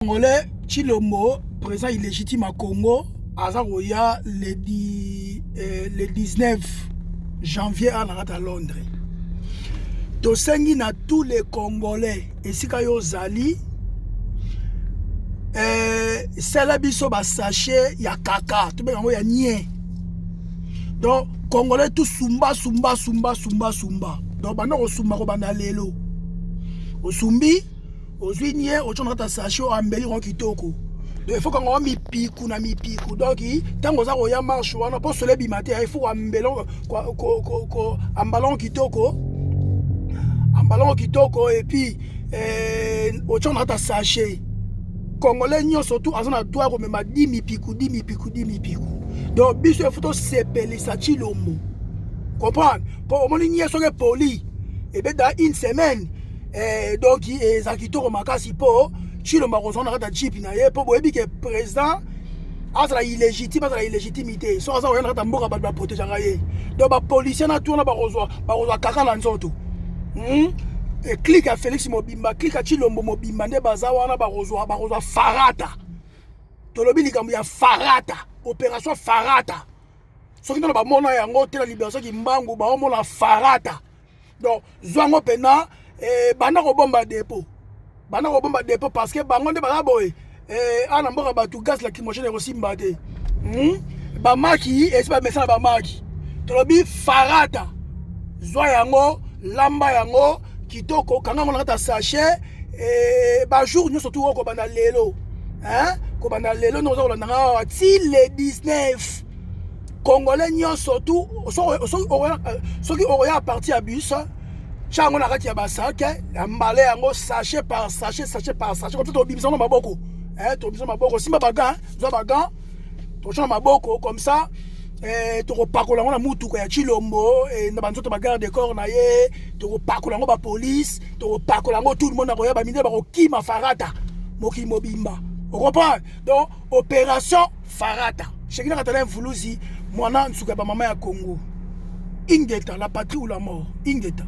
Congolais Tshilombo, président illégitime à Congo, Azaroya le 19 janvier à Londres. Tosengi na tous les Congolais, et si kayo zali, biso ba sachet ya kaka, tout bien ya nien. Donc Congolais tout sumba. Donc bana sumba ko banda lelo. Osumbi ozwi nie ochona ta sachet ambeli ron kitoko. Donc il faut qu'on ait mipiku na mipiku. Donc tango za roya marche wana po solebi matin il faut ambelon ko ambalon kitoko. Ambalon kitoko et puis ochona ta sachet. Congolais nyo surtout azana doit ko mema 10 mipiku. Donc biso il faut sepeli sa Tshilombo. Comprendre? Pour au moins nie soke poli et ben dans une semaine donc ezakitoko makasi po Tshilombo kozona kata chip na ye po boyebi ke président azala illégitime azala illégitimité so azala yana kata mboka ba protéger ye donc ba policier na tourna ba kozwa kaka na nzoto et clique à Félix Mobimba clique à Tshilombo Mobimba nde baza wana ba kozwa farata tolobi likambo ya farata opération farata soki na ba mona yango te la libération ki mbangu ba mona farata donc zwango pena bana ko bomba dépôt parce que bango nde bala boye ana mboka batu gaz lacrymogène ko simba te ba maki et c'est pas message ba maki tolobi farata zwa yango lamba yango kitoko kanga ngona ta sachet ba jour nyo surtout ko bana lelo ko bana lelo no zo landa ti le 19 Congolais nyo surtout soki oya parti à bus chango na kati ya basake ambale yango sachet par sachet comme ça to bimisa na maboko to bimisa maboko simba baga zo baga to chana maboko comme ça to ko pakola ngona mutu ko ya Tshilombo na banzoto ba garde corps na ye to ko pakola ngo ba police to ko pakola ngo tout le monde na ko ya ba minde ba ko kima farata moki mobimba on comprend donc opération farata chekina katala mfuluzi mwana nsuka ba mama ya Congo ingeta la patrie ou la mort ingeta